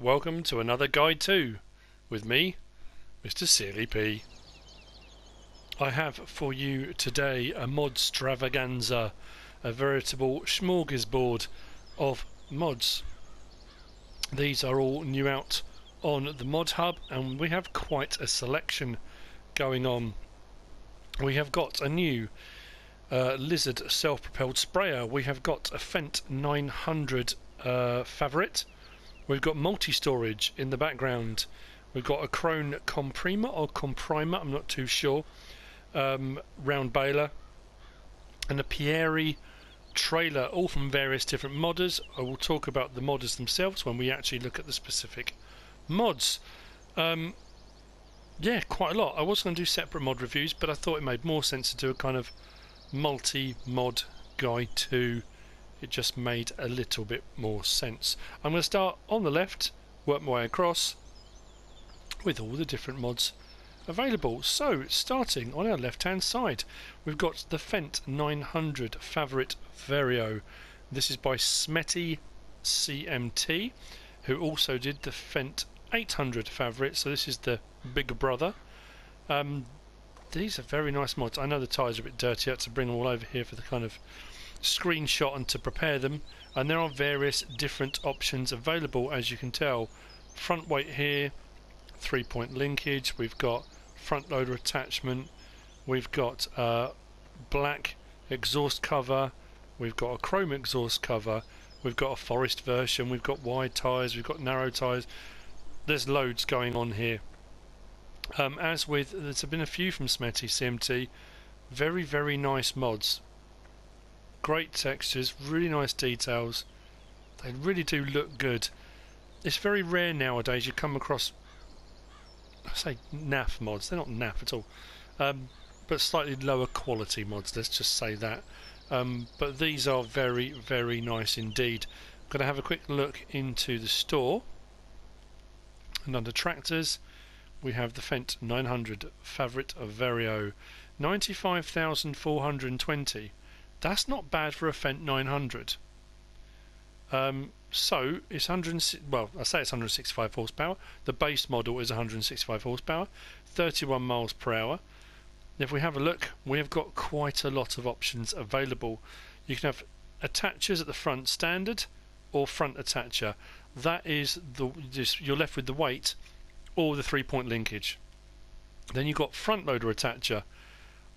welcome to another Guide 2 with me, MrSealyp. I have for you today a Mod-Stravaganza, a veritable smorgasbord of mods. These are all new out on the Modhub, and we have quite a selection going on. We have got a new Lizard self-propelled sprayer. We have got a Fendt 900 Favorit. We've got Multistorage in the background. We've got a Krone Comprima or Comprima, I'm not too sure, round baler, and a Pieri trailer, all from various different modders. I will talk about the modders themselves when we actually look at the specific mods. Yeah, quite a lot. I was going to do separate mod reviews, but I thought it made more sense to do a kind of multi-mod guide 2. It just made a little bit more sense. I'm going to start on the left, work my way across with all the different mods available. So, starting on our left hand side, we've got the Fendt 900 Favorit Vario. This is by Smety CMT, who also did the Fendt 800 Favorit, so this is the bigger brother. These are very nice mods. I know the tyres are a bit dirty, I had to bring them all over here for the kind of screenshot and to prepare them, and there are various different options available, as you can tell. Front weight here, 3-point linkage, we've got front loader attachment, we've got black exhaust cover, we've got a chrome exhaust cover, we've got a forest version, we've got wide tyres, we've got narrow tyres. There's loads going on here. As with, there's been a few from Smety CMT, very nice mods. Great textures, really nice details. They really do look good. It's very rare nowadays you come across, I say naff mods. They're not naff at all, but slightly lower quality mods. Let's just say that. But these are very nice indeed. I'm going to have a quick look into the store, and under tractors we have the Fendt 900 Favorit Vario, 95,420. That's not bad for a Fendt 900. So it's 100. Well, I say it's 165 horsepower. The base model is 165 horsepower, 31 miles per hour. If we have a look, we have got quite a lot of options available. You can have attachers at the front, standard, or front attacher. That is you're left with the weight or the 3-point linkage. Then you've got front loader attacher,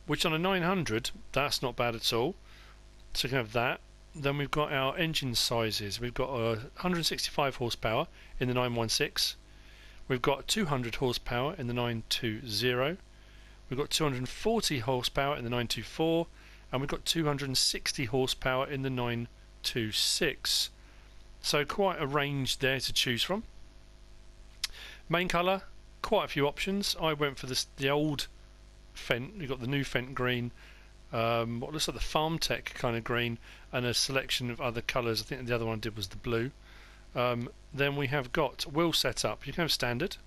which on a 900, that's not bad at all. So you can have that. Then we've got our engine sizes. We've got 165 horsepower in the 916. We've got 200 horsepower in the 920. We've got 240 horsepower in the 924, and we've got 260 horsepower in the 926. So quite a range there to choose from. Main colour, quite a few options. I went for the old Fendt. You've got the new Fendt green, what looks like the Farm Tech kind of green, and a selection of other colours. I think the other one I did was the blue. Then we have got wheel setup. You can have standard,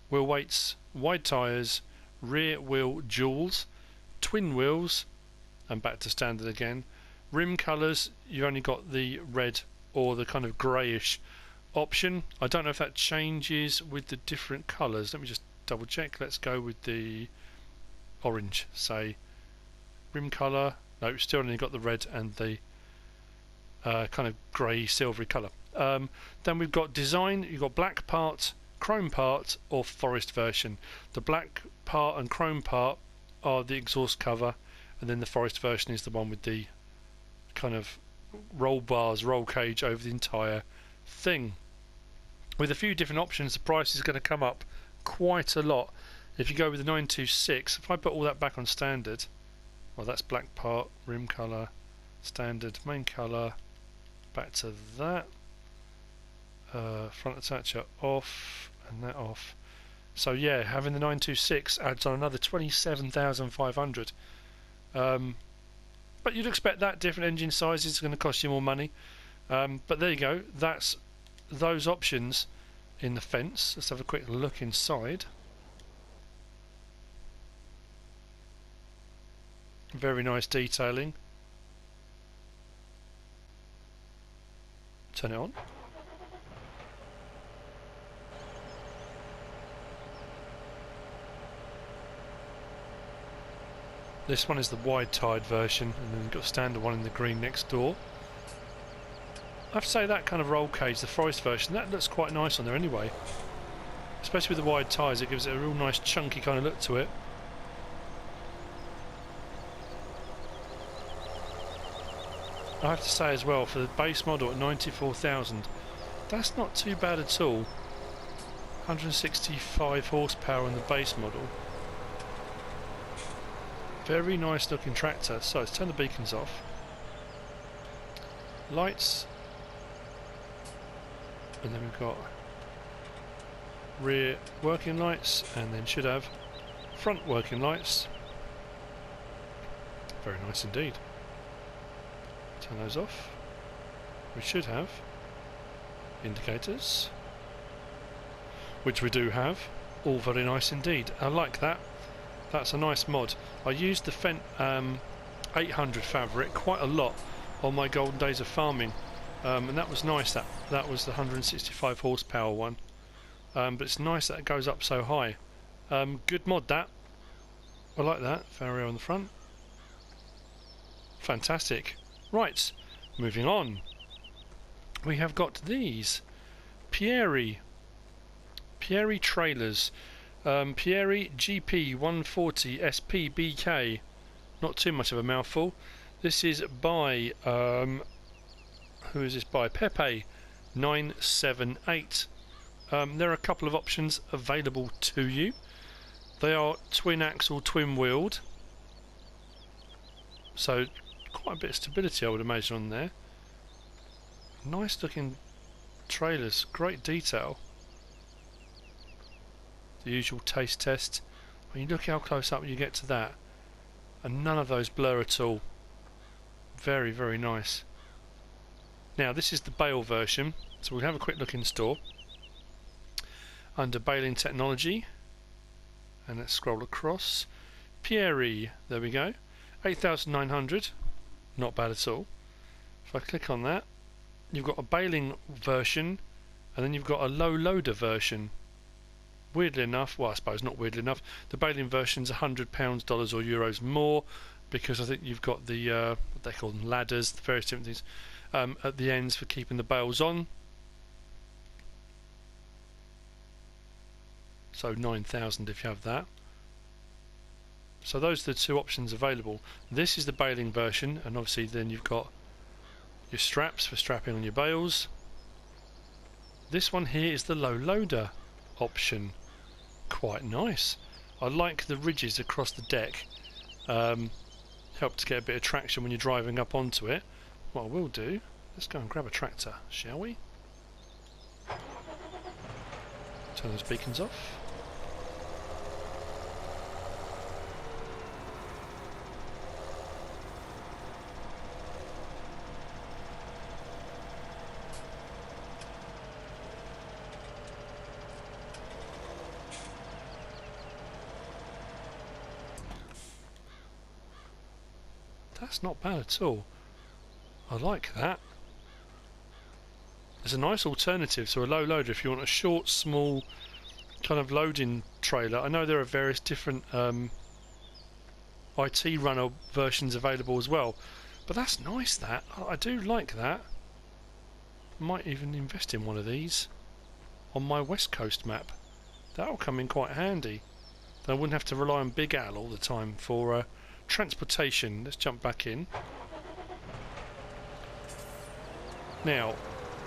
wheel weights, wide tyres, rear wheel duals, twin wheels, and back to standard again. Rim colours, you've only got the red or the kind of greyish option. I don't know if that changes with the different colours. Let me just double check. Let's go with the orange, say. Rim colour, no, still only got the red and the kind of grey silvery colour. Then we've got design. You've got black part, chrome part, or forest version. The black part and chrome part are the exhaust cover, and then the forest version is the one with the kind of roll bars, roll cage over the entire thing. With a few different options, the price is going to come up quite a lot. If you go with the 926, if I put all that back on standard, well, that's black part, rim colour, standard, main colour, back to that, front attacher off, and that off. So yeah, having the 926 adds on another 27,500. But you'd expect that different engine sizes are going to cost you more money. But there you go, that's those options in the Fendt. Let's have a quick look inside. Very nice detailing. Turn it on. This one is the wide-tired version, and then you've got a standard one in the green next door. I have to say that kind of roll cage, the forest version, that looks quite nice on there anyway. Especially with the wide tyres, it gives it a real nice chunky kind of look to it. I have to say as well, for the base model at 94,000, that's not too bad at all. 165 horsepower on the base model. Very nice looking tractor. So let's turn the beacons off. Lights. And then we've got rear working lights, and then should have front working lights. Very nice indeed. Turn those off. We should have indicators, which we do have. All very nice indeed. I like that. That's a nice mod. I used the Fendt 800 Favorit quite a lot on my golden days of farming, and that was nice. That was the 165 horsepower one, but it's nice that it goes up so high. Good mod that. I like that. Vario on the front. Fantastic. Right, moving on. We have got these Pieri Trailers. Pieri GP140 SPBK. Not too much of a mouthful. This is by who is this by? Pepe 978. There are a couple of options available to you. They are twin axle, twin wheeled, so quite a bit of stability I would imagine on there. Nice looking trailers, great detail. The usual taste test. When you look how close up you get to that, and none of those blur at all. Very, very nice. Now this is the bale version, so we'll have a quick look in store. Under baling technology, and let's scroll across. Pieri, there we go. 8,900, not bad at all. If I click on that, you've got a baling version, and then you've got a low loader version. Weirdly enough, well I suppose not weirdly enough, the baling version's £100, dollars or euros more, because I think you've got the what they call them, ladders, the various different things at the ends for keeping the bales on. So 9,000 if you have that. So those are the two options available. This is the baling version, and obviously then you've got your straps for strapping on your bales. This one here is the low loader option. Quite nice. I like the ridges across the deck. Help to get a bit of traction when you're driving up onto it. What I will do, let's go and grab a tractor, shall we? Turn those beacons off. That's not bad at all. I like that. There's a nice alternative to a low loader if you want a short, small kind of loading trailer. I know there are various different IT runner versions available as well, but that's nice. That I do like that. Might even invest in one of these on my West Coast map. That'll come in quite handy. Then I wouldn't have to rely on Big Al all the time for transportation. Let's jump back in. Now,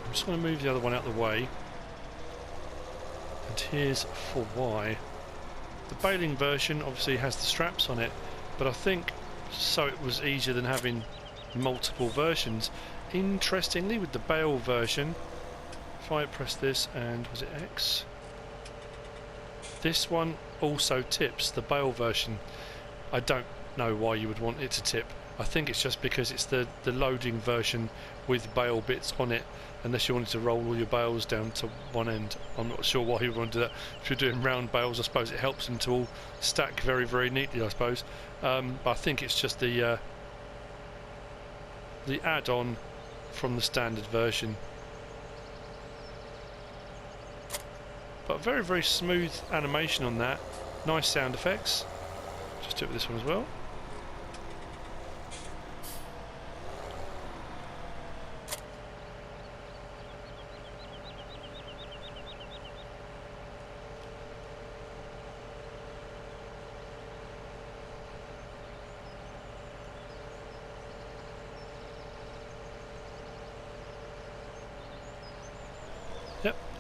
I'm just going to move the other one out of the way. And here's for why. The baling version obviously has the straps on it, but I think so it was easier than having multiple versions. Interestingly, with the bale version, if I press this and was it X? This one also tips, the bale version. I don't know why you would want it to tip. I think it's just because it's the loading version with bale bits on it, unless you wanted to roll all your bales down to one end. I'm not sure why you would want to do that. If you're doing round bales, I suppose it helps them to all stack very, very neatly, I suppose. But I think it's just the add-on from the standard version. But very, very smooth animation on that. Nice sound effects. Just do it with this one as well.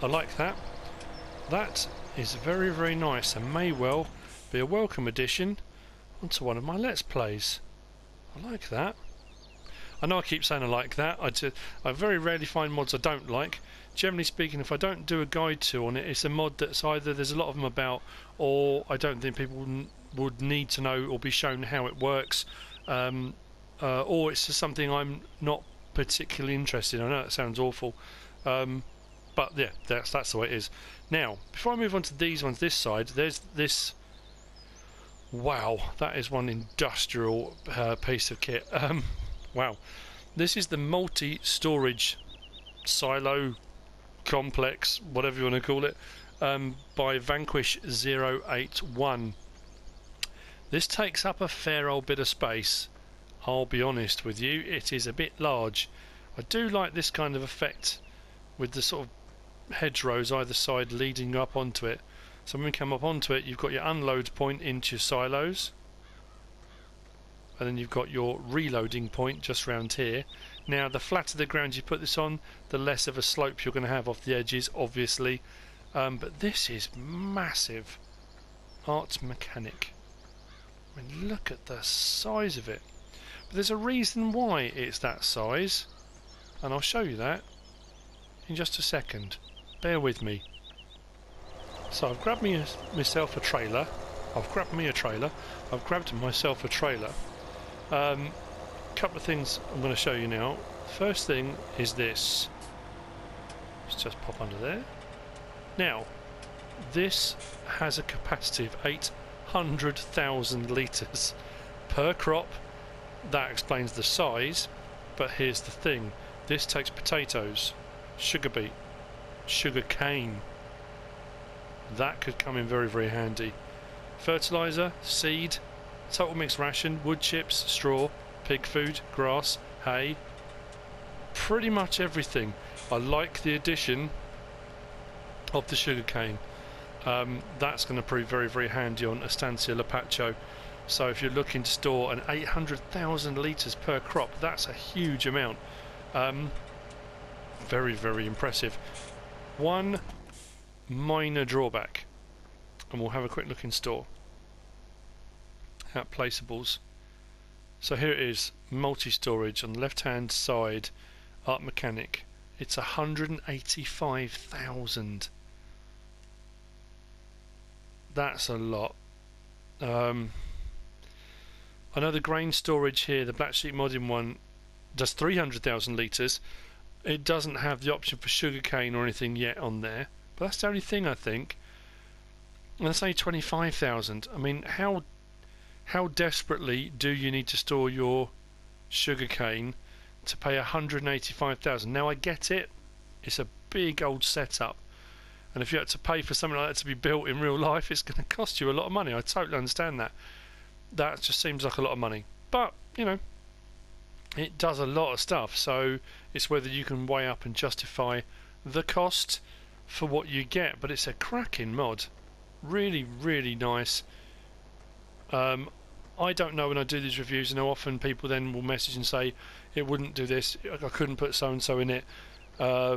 I like that. That is very, very nice and may well be a welcome addition onto one of my Let's Plays. I like that. I know I keep saying I like that. I very rarely find mods I don't like. Generally speaking, if I don't do a guide to on it, it's a mod that's either there's a lot of them about, or I don't think people would need to know or be shown how it works, or it's just something I'm not particularly interested in. I know that sounds awful, but yeah, that's the way it is. Now, before I move on to these ones this side, there's this. Wow, that is one industrial piece of kit. Wow, this is the multi-storage silo complex, whatever you want to call it, by Vanquish 081. This takes up a fair old bit of space. I'll be honest with you, it is a bit large. I do like this kind of effect with the sort of hedgerows either side leading up onto it. So when we come up onto it, you've got your unload point into your silos, and then you've got your reloading point just round here. Now, the flatter the ground you put this on, the less of a slope you're going to have off the edges, obviously. But this is massive. Art Mechanic. I mean, look at the size of it. But there's a reason why it's that size, and I'll show you that in just a second. Bear with me. So I've grabbed myself a trailer. I've grabbed myself a trailer. Couple of things I'm going to show you now. First thing is this. Let's just pop under there. Now, this has a capacity of 800,000 litres per crop. That explains the size, but here's the thing. This takes potatoes, sugar beet, sugar cane. That could come in very, very handy. Fertiliser, seed, total mixed ration, wood chips, straw, pig food, grass, hay, pretty much everything. I like the addition of the sugar cane. That's going to prove very, very handy on Estancia Lapacho. So if you're looking to store an 800,000 litres per crop, that's a huge amount. Very, very impressive. One minor drawback, and we'll have a quick look in store at placeables. So here it is, multi-storage on the left hand side, Art Mechanic. It's 185,000. That's a lot. I know the grain storage here, the Black Sheep Modding one, does 300,000 litres. It doesn't have the option for sugarcane or anything yet on there, but that's the only thing, I think. And that's only 25,000. I mean, how desperately do you need to store your sugarcane to pay 185,000? Now, I get it. It's a big old setup, and if you had to pay for something like that to be built in real life, it's going to cost you a lot of money. I totally understand that. That just seems like a lot of money, but you know, it does a lot of stuff, so it's whether you can weigh up and justify the cost for what you get. But it's a cracking mod, really, really nice. I don't know when I do these reviews, and how often people then will message and say it wouldn't do this, I couldn't put so and so in it, I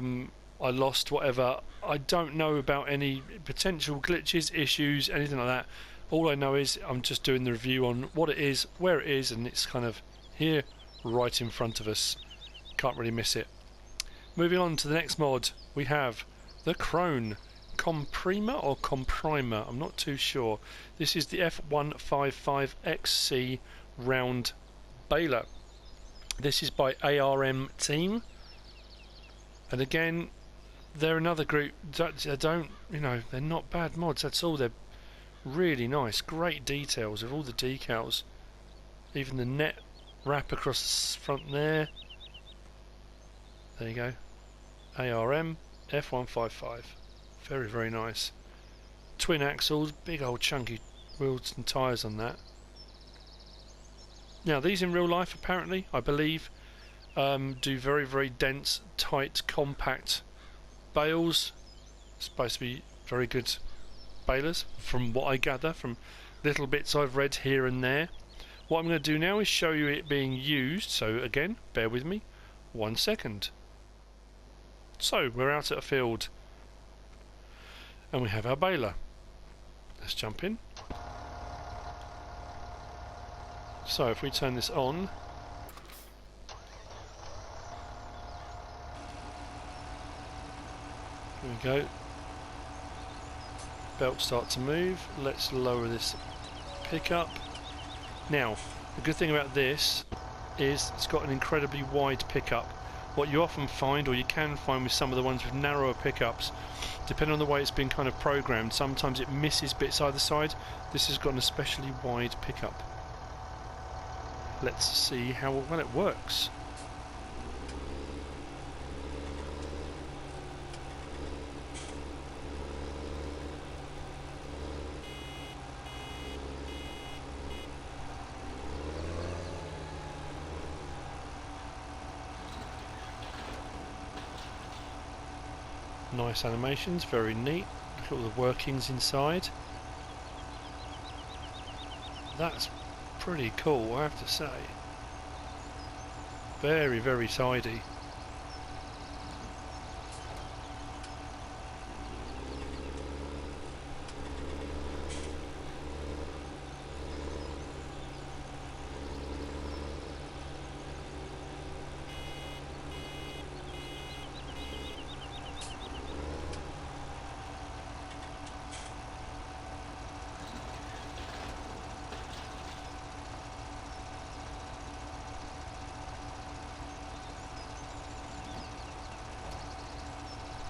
lost whatever. I don't know about any potential glitches, issues, anything like that. All I know is I'm just doing the review on what it is, where it is, and it's kind of here right in front of us. Can't really miss it. Moving on to the next mod, we have the Krone Comprima or Comprima, I'm not too sure. This is the F155 XC round baler. This is by ARM Team, and again, they're another group that don't, you know, they're not bad mods. That's all. They're really nice, great details of all the decals, even the net wrap across the front there. There you go, ARM F155, very, very nice. Twin axles, big old chunky wheels and tyres on that. Now these in real life, apparently, I believe, do very, very dense, tight, compact bales. Supposed to be very good balers, from what I gather from little bits I've read here and there. What I'm going to do now is show you it being used, so again, bear with me 1 second. So we're out at a field, and we have our baler. Let's jump in. So if we turn this on, there we go. Belts start to move. Let's lower this pickup. Now, the good thing about this is it's got an incredibly wide pickup. What you often find, or you can find with some of the ones with narrower pickups, depending on the way it's been kind of programmed, sometimes it misses bits either side. This has got an especially wide pickup. Let's see how well it works. Nice animations, very neat. Look at all the workings inside. That's pretty cool, I have to say. Very, very tidy.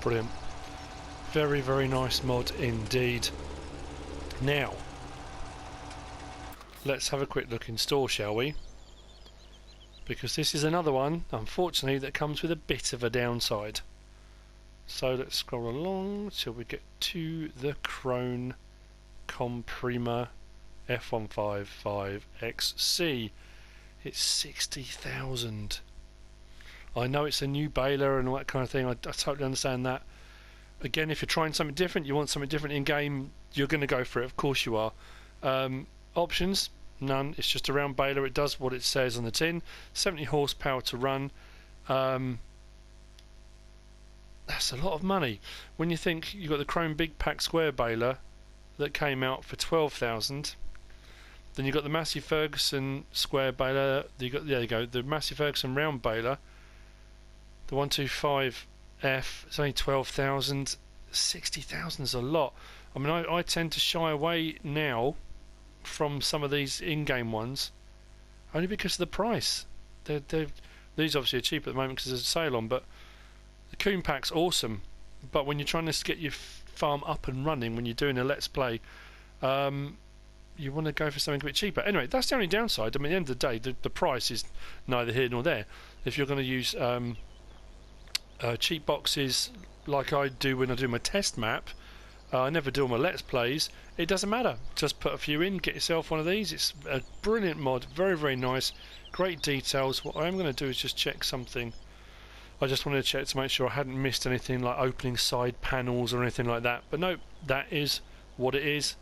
Brilliant. Very, very nice mod indeed. Now, let's have a quick look in store, shall we? Because this is another one, unfortunately, that comes with a bit of a downside. So let's scroll along till we get to the Krone Comprima F155 XC. It's 60,000. I know it's a new baler and all that kind of thing, I totally understand that. Again, if you're trying something different, you want something different in game, you're going to go for it, of course you are. Options, none, it's just a round baler, it does what it says on the tin. 70 horsepower to run. That's a lot of money. When you think you've got the Krone Big Pack Square baler that came out for 12,000, then you've got the Massey Ferguson Square baler, there you go, the Massey Ferguson round baler. The 125F, it's only 12,000. 60,000 is a lot. I mean, I tend to shy away now from some of these in-game ones, only because of the price. These obviously are cheap at the moment because there's a sale on, but the Coon Pack's awesome. But when you're trying to get your farm up and running, when you're doing a Let's Play, you want to go for something a bit cheaper. Anyway, that's the only downside. I mean, at the end of the day, the price is neither here nor there. If you're going to use cheap boxes like I do when I do my test map, I never do all my Let's Plays, it doesn't matter, just put a few in, get yourself one of these. It's a brilliant mod, very, very nice, great details. What I am going to do is just check something. I just wanted to check to make sure I hadn't missed anything like opening side panels or anything like that, but no, that is what it is.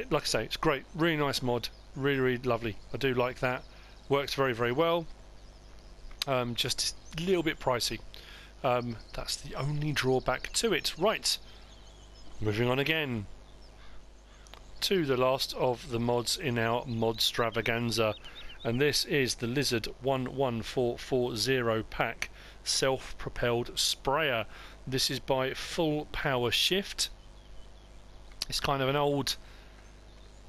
Like I say, it's great, really nice mod, really, really lovely. I do like that, works very, very well. Just a little bit pricey. That's the only drawback to it. Right, moving on again to the last of the mods in our Mod-Stravaganza, and this is the Lizard 11440 pack self-propelled sprayer. This is by FullPowerShift. It's kind of an old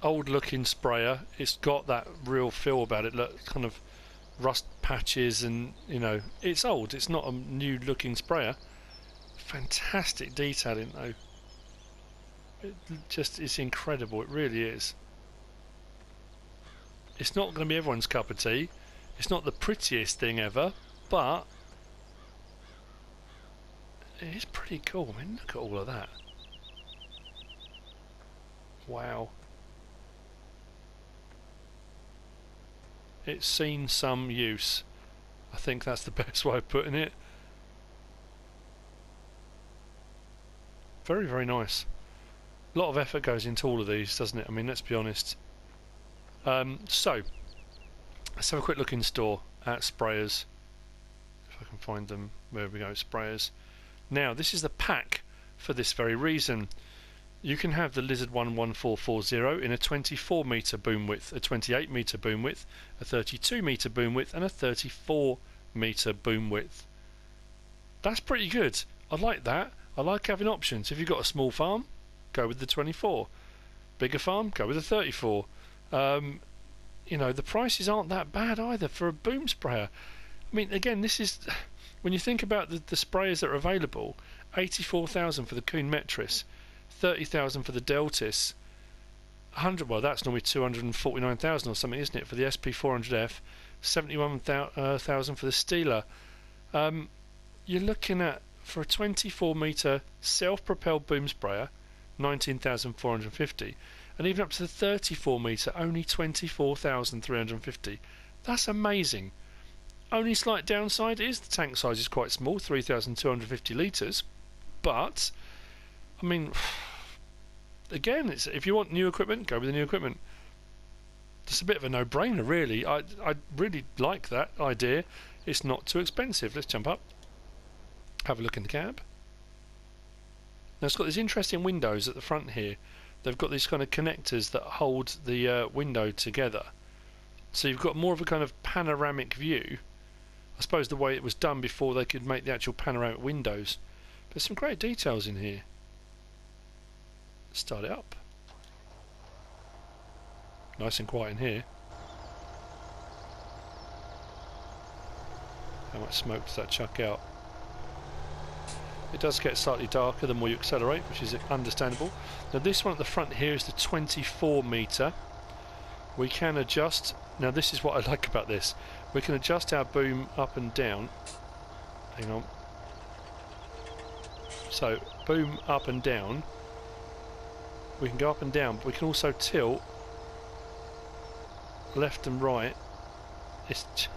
looking sprayer. It's got that real feel about it, look, kind of rust patches, and you know, it's old, it's not a new looking sprayer. Fantastic detailing though, it's incredible, it really is. It's not going to be everyone's cup of tea, it's not the prettiest thing ever, but it is pretty cool. I mean, look at all of that. Wow. It's seen some use. I think that's the best way of putting it. Very, very nice. A lot of effort goes into all of these, doesn't it? I mean, let's be honest. So, let's have a quick look in store at sprayers. If I can find them. There we go, sprayers. Now, this is the pack for this very reason. You can have the Lizard 11440 in a 24 metre boom width, a 28 metre boom width, a 32 metre boom width and a 34 metre boom width. That's pretty good. I like that. I like having options. If you've got a small farm, go with the 24. Bigger farm, go with the 34. You know, the prices aren't that bad either for a boom sprayer. I mean, again, this is, when you think about the sprayers that are available, 84,000 for the Kuhn Metris, 30,000 for the Deltis, 100, well that's normally 249,000 or something, isn't it, for the SP400F, 71,000 for the Steeler. You're looking at, for a 24 metre self-propelled boom sprayer, 19,450, and even up to the 34 metre, only 24,350. That's amazing. Only slight downside is the tank size is quite small, 3,250 litres, but I mean, again, it's, if you want new equipment, go with the new equipment. It's a bit of a no-brainer, really. I really like that idea. It's not too expensive. Let's jump up, have a look in the cab. Now it's got these interesting windows at the front here. They've got these kind of connectors that hold the window together, so you've got more of a kind of panoramic view. I suppose the way it was done before they could make the actual panoramic windows. There's some great details in here. Start it up. Nice and quiet in here. How much smoke does that chuck out? It does get slightly darker the more you accelerate, which is understandable. Now this one at the front here is the 24 metre. We can adjust, now this is what I like about this, we can adjust our boom up and down. Hang on. So boom up and down. We can go up and down, but we can also tilt left and right. It's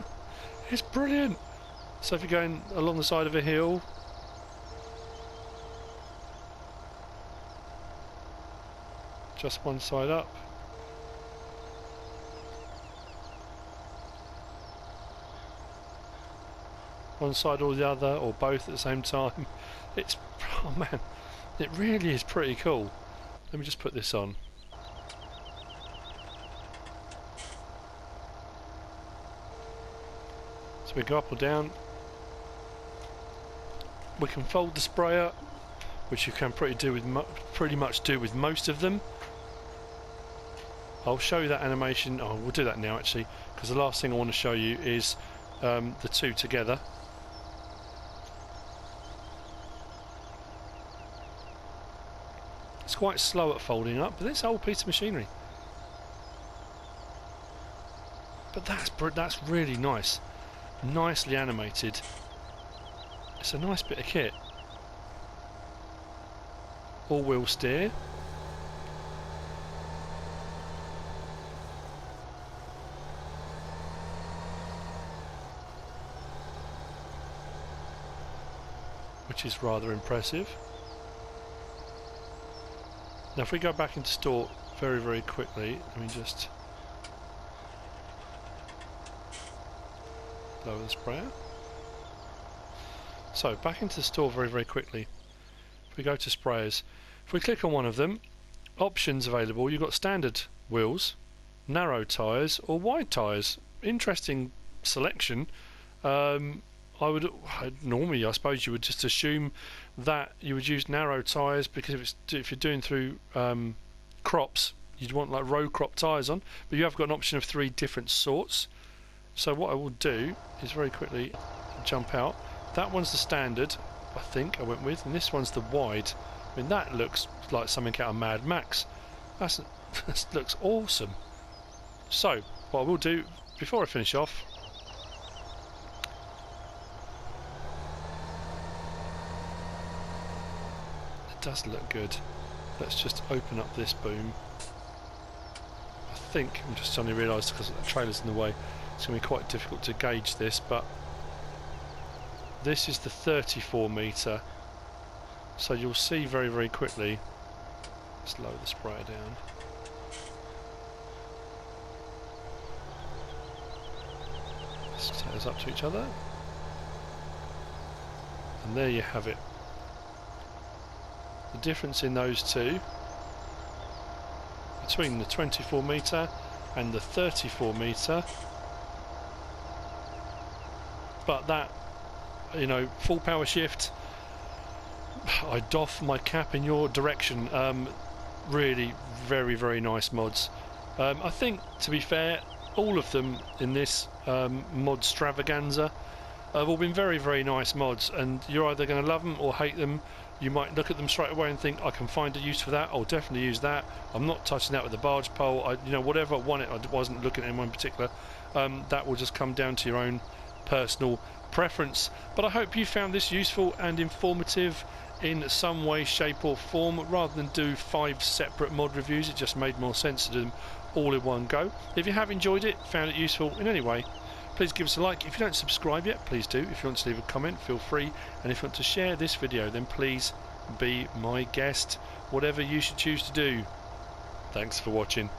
brilliant. So if you're going along the side of a hill, just one side up. One side or the other, or both at the same time. It's, oh man, it really is pretty cool. Let me just put this on. So we go up or down. We can fold the sprayer, which you can pretty much do with most of them. I'll show you that animation. Oh, we'll do that now actually, because the last thing I want to show you is the two together. It's quite slow at folding up, but it's a whole piece of machinery. But that's really nice, nicely animated. It's a nice bit of kit. All-wheel steer. Which is rather impressive. Now if we go back into store very, very quickly, let me just lower the sprayer. So back into the store very, very quickly. If we go to sprayers, if we click on one of them, options available, you've got standard wheels, narrow tyres or wide tyres. Interesting selection. Normally I suppose you would just assume that you would use narrow tyres, because if you're doing through crops, you'd want like row crop tyres on, but you have got an option of 3 different sorts. So what I will do is very quickly jump out. That one's the standard, I think I went with, and this one's the wide. I mean, that looks like something out of Mad Max. That looks awesome. So what I will do before I finish off, does look good. Let's just open up this boom. I think I'm just suddenly realised, because the trailer's in the way, it's going to be quite difficult to gauge this, but this is the 34 metre, so you'll see very, very quickly. Let's lower the sprayer down. Let's set those up to each other, and there you have it. The difference in those two between the 24 metre and the 34 metre, but that, you know, full power shift, I doff my cap in your direction. Really very, very nice mods. I think, to be fair, all of them in this Mod-Stravaganza have all been very, very nice mods, and you're either going to love them or hate them. You might look at them straight away and think, I can find a use for that, I'll definitely use that, I'm not touching that with the barge pole, you know, whatever I wanted, I wasn't looking at anyone in particular. That will just come down to your own personal preference. But I hope you found this useful and informative in some way, shape or form. Rather than do 5 separate mod reviews, it just made more sense to do them all in one go. If you have enjoyed it, found it useful in any way, please give us a like. If you don't subscribe yet, please do. If you want to leave a comment, feel free. And if you want to share this video, then please be my guest. Whatever you should choose to do. Thanks for watching.